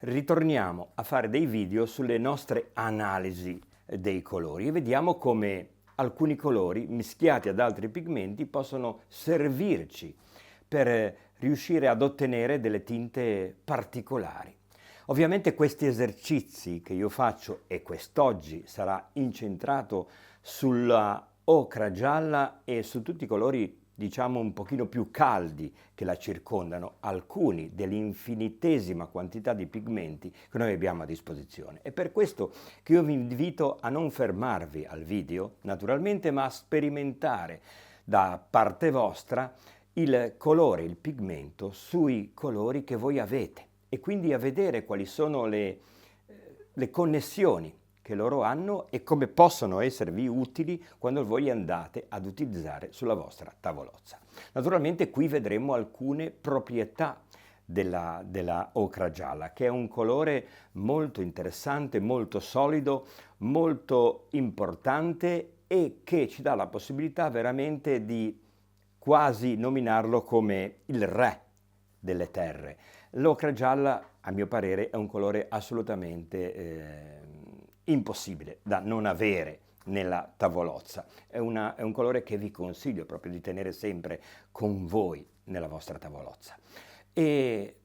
ritorniamo a fare dei video sulle nostre analisi dei colori e vediamo come alcuni colori mischiati ad altri pigmenti possono servirci per riuscire ad ottenere delle tinte particolari. Ovviamente questi esercizi che io faccio, e quest'oggi sarà incentrato sulla ocra gialla e su tutti i colori diciamo un pochino più caldi che la circondano, alcuni dell'infinitesima quantità di pigmenti che noi abbiamo a disposizione. È per questo che io vi invito a non fermarvi al video, naturalmente, ma a sperimentare da parte vostra il colore, il pigmento sui colori che voi avete e quindi a vedere quali sono le connessioni che loro hanno e come possono esservi utili quando voi andate ad utilizzare sulla vostra tavolozza. Naturalmente qui vedremo alcune proprietà della ocra gialla, che è un colore molto interessante, molto solido, molto importante e che ci dà la possibilità veramente di quasi nominarlo come il re delle terre. L'ocra gialla, a mio parere, è un colore assolutamente impossibile da non avere nella tavolozza. È un colore che vi consiglio proprio di tenere sempre con voi nella vostra tavolozza. E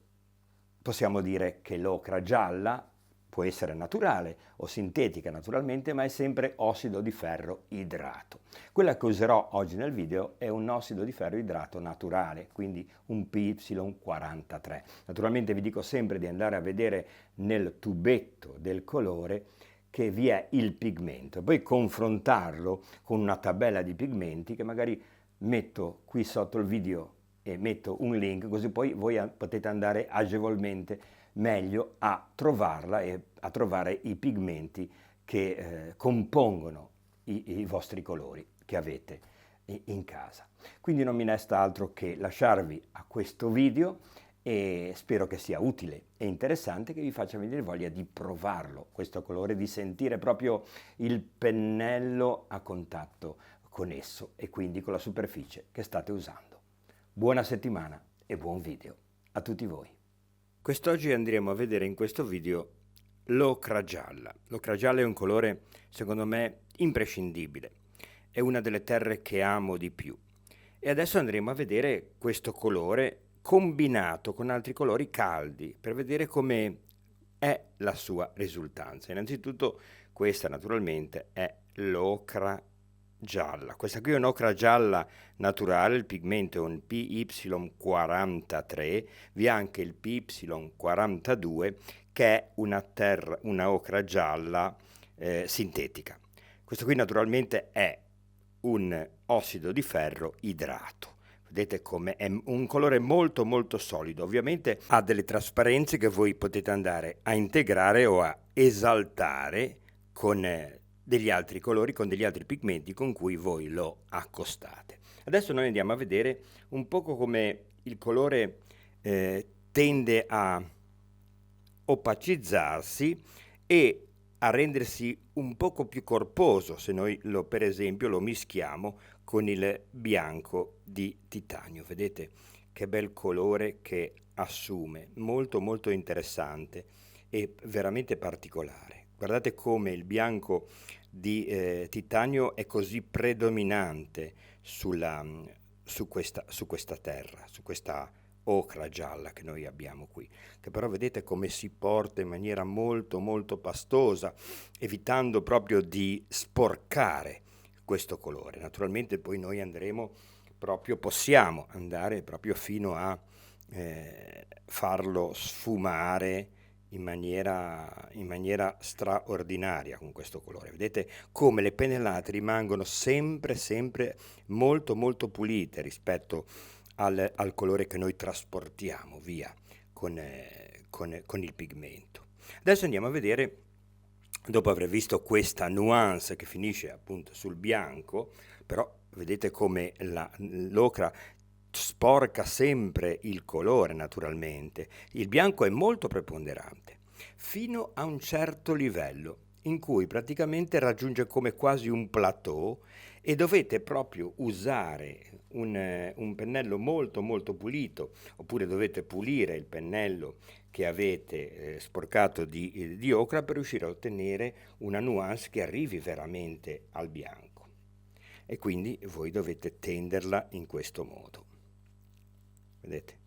possiamo dire che l'ocra gialla può essere naturale o sintetica naturalmente, ma è sempre ossido di ferro idrato. Quella che userò oggi nel video è un ossido di ferro idrato naturale, quindi un PY43. Naturalmente vi dico sempre di andare a vedere nel tubetto del colore che vi è il pigmento, e poi confrontarlo con una tabella di pigmenti che magari metto qui sotto il video e metto un link, così poi voi potete andare agevolmente meglio a trovarla e a trovare i pigmenti che compongono i vostri colori che avete in casa. Quindi non mi resta altro che lasciarvi a questo video e spero che sia utile e interessante, che vi faccia venire voglia di provarlo, questo colore, di sentire proprio il pennello a contatto con esso e quindi con la superficie che state usando. Buona settimana e buon video a tutti voi. Quest'oggi andremo a vedere in questo video l'ocra gialla. L'ocra gialla è un colore, secondo me, imprescindibile. È una delle terre che amo di più. E adesso andremo a vedere questo colore combinato con altri colori caldi per vedere come è la sua risultanza. Innanzitutto questa naturalmente è l'ocra gialla. Questa qui è un'ocra gialla naturale, il pigmento è un PY43, vi è anche il PY42 che è una ocra gialla sintetica. Questo qui naturalmente è un ossido di ferro idrato. Vedete come è un colore molto molto solido, ovviamente ha delle trasparenze che voi potete andare a integrare o a esaltare con degli altri colori, con degli altri pigmenti con cui voi lo accostate. Adesso noi andiamo a vedere un poco come il colore tende a opacizzarsi e a rendersi un poco più corposo se noi per esempio lo mischiamo con il bianco di titanio. Vedete che bel colore che assume, molto molto interessante e veramente particolare. Guardate come il bianco di titanio è così predominante su questa terra, su questa ocra gialla che noi abbiamo qui, che però vedete come si porta in maniera molto molto pastosa, evitando proprio di sporcare questo colore. Naturalmente poi noi possiamo andare proprio fino a farlo sfumare in maniera straordinaria con questo colore. Vedete come le pennellate rimangono sempre molto molto pulite rispetto al colore che noi trasportiamo via con il pigmento. Adesso andiamo a vedere, dopo aver visto questa nuance che finisce appunto sul bianco, però vedete come l'ocra sporca sempre il colore naturalmente. Il bianco è molto preponderante fino a un certo livello. in cui praticamente raggiunge come quasi un plateau e dovete proprio usare un pennello molto molto pulito, oppure dovete pulire il pennello che avete sporcato di ocra per riuscire a ottenere una nuance che arrivi veramente al bianco. E quindi voi dovete tenderla in questo modo. Vedete?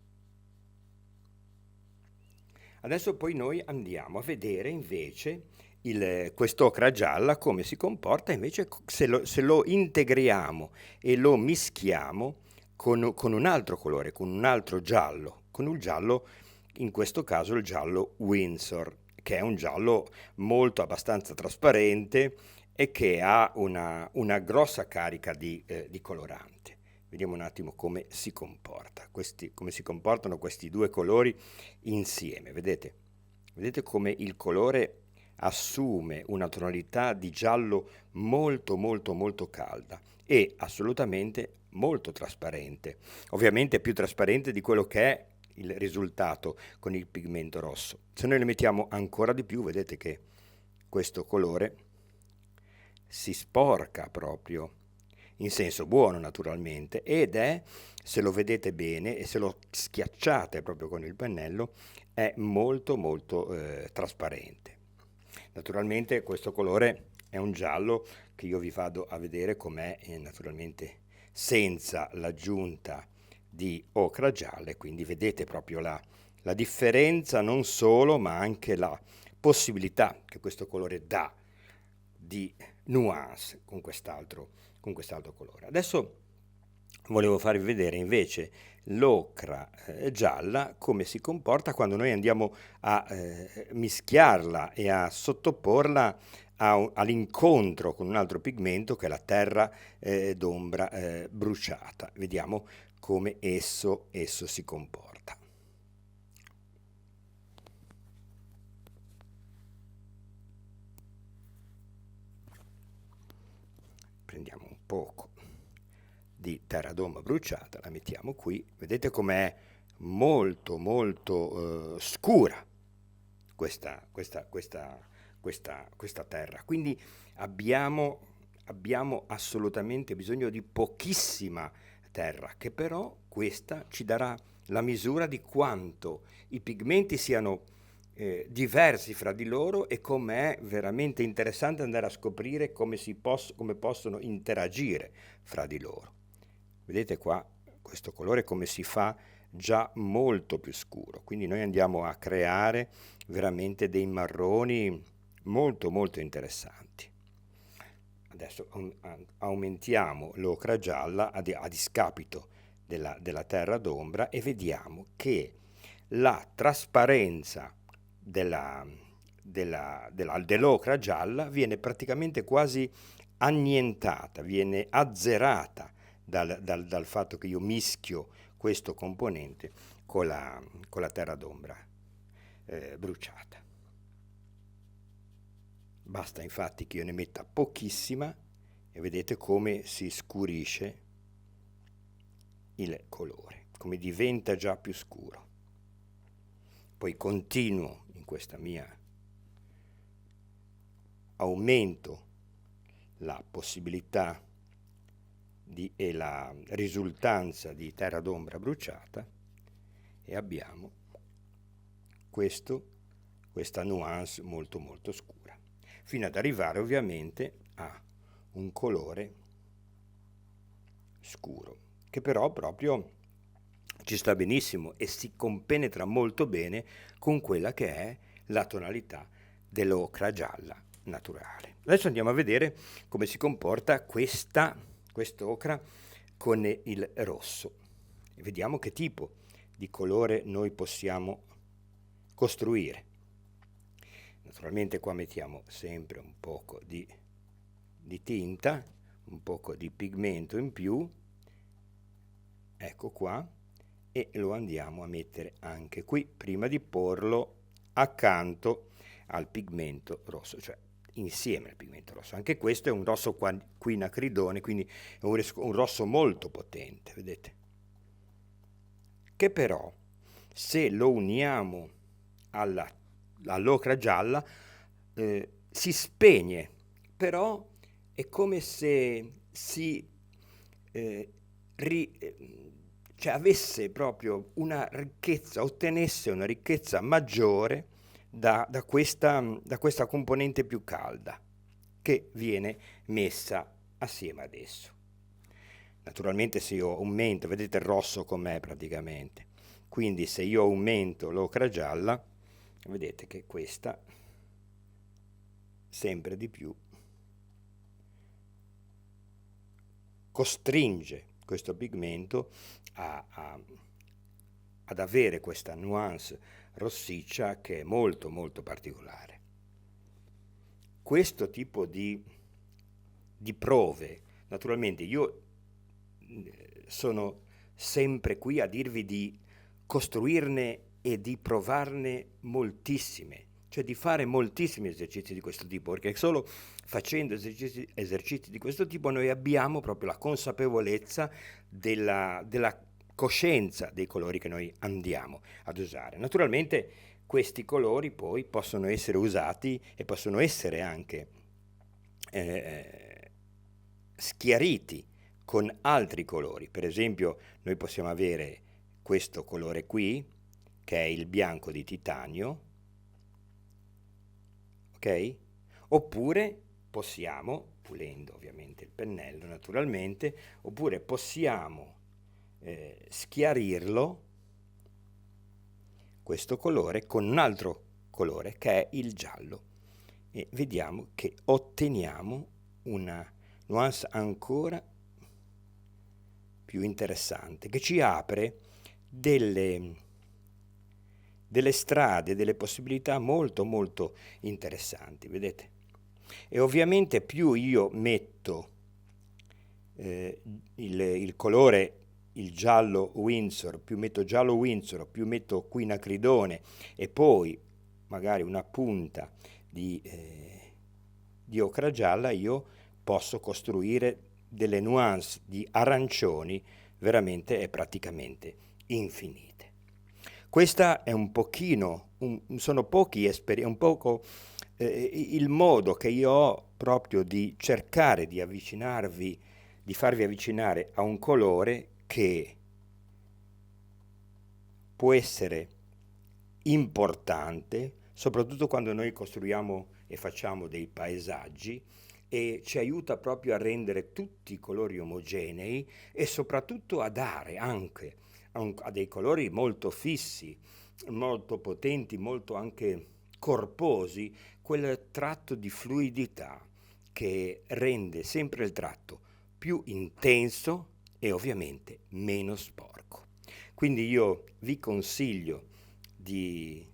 Adesso poi noi andiamo a vedere invece quest'ocra gialla come si comporta invece se lo integriamo e lo mischiamo con un altro colore, con un altro giallo, con un giallo, in questo caso il giallo Windsor, che è un giallo molto abbastanza trasparente e che ha una grossa carica di colorante. Vediamo un attimo come si come si comportano questi due colori insieme. Vedete? Vedete come il colore assume una tonalità di giallo molto molto molto calda e assolutamente molto trasparente. Ovviamente più trasparente di quello che è il risultato con il pigmento rosso. Se noi ne mettiamo ancora di più, vedete che questo colore si sporca proprio, in senso buono naturalmente, ed è, se lo vedete bene e se lo schiacciate proprio con il pennello, è molto molto trasparente. Naturalmente questo colore è un giallo che io vi vado a vedere com'è, naturalmente senza l'aggiunta di ocra gialla, e quindi vedete proprio la differenza non solo, ma anche la possibilità che questo colore dà di nuance con quest'altro colore. Adesso volevo farvi vedere invece l'ocra gialla come si comporta quando noi andiamo a mischiarla e a sottoporla all'incontro con un altro pigmento che è la terra d'ombra bruciata. Vediamo come esso si comporta. Prendiamo un poco di terra d'ombra bruciata, la mettiamo qui, vedete com'è molto molto scura questa terra, quindi abbiamo assolutamente bisogno di pochissima terra, che però questa ci darà la misura di quanto i pigmenti siano diversi fra di loro e com'è veramente interessante andare a scoprire come possono interagire fra di loro. Vedete qua questo colore come si fa già molto più scuro, quindi noi andiamo a creare veramente dei marroni molto molto interessanti. Adesso aumentiamo l'ocra gialla a discapito della terra d'ombra e vediamo che la trasparenza dell'ocra gialla viene praticamente quasi annientata, viene azzerata dal fatto che io mischio questo componente con la terra d'ombra bruciata. Basta infatti che io ne metta pochissima e vedete come si scurisce il colore, come diventa già più scuro. Poi continuo in questa mia aumento la possibilità e la risultanza di terra d'ombra bruciata e abbiamo questa nuance molto molto scura, fino ad arrivare ovviamente a un colore scuro, che però proprio ci sta benissimo e si compenetra molto bene con quella che è la tonalità dell'ocra gialla naturale. Adesso andiamo a vedere come si comporta quest'ocra con il rosso e vediamo che tipo di colore noi possiamo costruire. Naturalmente qua mettiamo sempre un poco di tinta, un poco di pigmento in più, ecco qua, e lo andiamo a mettere anche qui prima di porlo accanto al pigmento rosso, cioè insieme al pigmento rosso. Anche questo è un rosso quinacridone, quindi è un rosso molto potente, vedete? Che però, se lo uniamo all'ocra gialla, si spegne, però è come se si cioè avesse proprio una ricchezza, ottenesse una ricchezza maggiore da questa componente più calda che viene messa assieme ad esso. Naturalmente se io aumento, vedete il rosso com'è praticamente, quindi se io aumento l'ocra gialla, vedete che questa sempre di più costringe questo pigmento ad avere questa nuance rossiccia che è molto molto particolare. Questo tipo di prove, naturalmente io sono sempre qui a dirvi di costruirne e di provarne moltissime, cioè di fare moltissimi esercizi di questo tipo, perché solo facendo esercizi di questo tipo noi abbiamo proprio la consapevolezza della coscienza dei colori che noi andiamo ad usare. Naturalmente questi colori poi possono essere usati e possono essere anche schiariti con altri colori. Per esempio noi possiamo avere questo colore qui, che è il bianco di titanio, ok? Oppure possiamo, pulendo ovviamente il pennello naturalmente, oppure possiamo schiarirlo, questo colore, con un altro colore che è il giallo, e vediamo che otteniamo una nuance ancora più interessante, che ci apre delle strade, delle possibilità molto molto interessanti, vedete? E ovviamente più io metto il colore, il giallo Winsor, più metto giallo Winsor, più metto quinacridone e poi magari una punta di ocra gialla, io posso costruire delle nuance di arancioni veramente e praticamente infinite. Questa è un pochino, sono pochi un poco il modo che io ho proprio di cercare di avvicinarvi, di farvi avvicinare a un colore che può essere importante, soprattutto quando noi costruiamo e facciamo dei paesaggi, e ci aiuta proprio a rendere tutti i colori omogenei e soprattutto a dare anche a dei colori molto fissi, molto potenti, molto anche corposi, quel tratto di fluidità che rende sempre il tratto più intenso e ovviamente meno sporco. Quindi io vi consiglio di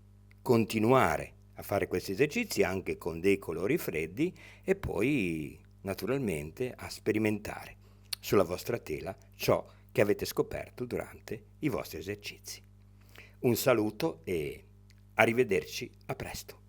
continuare a fare questi esercizi anche con dei colori freddi e poi naturalmente a sperimentare sulla vostra tela ciò che avete scoperto durante i vostri esercizi. Un saluto e arrivederci a presto.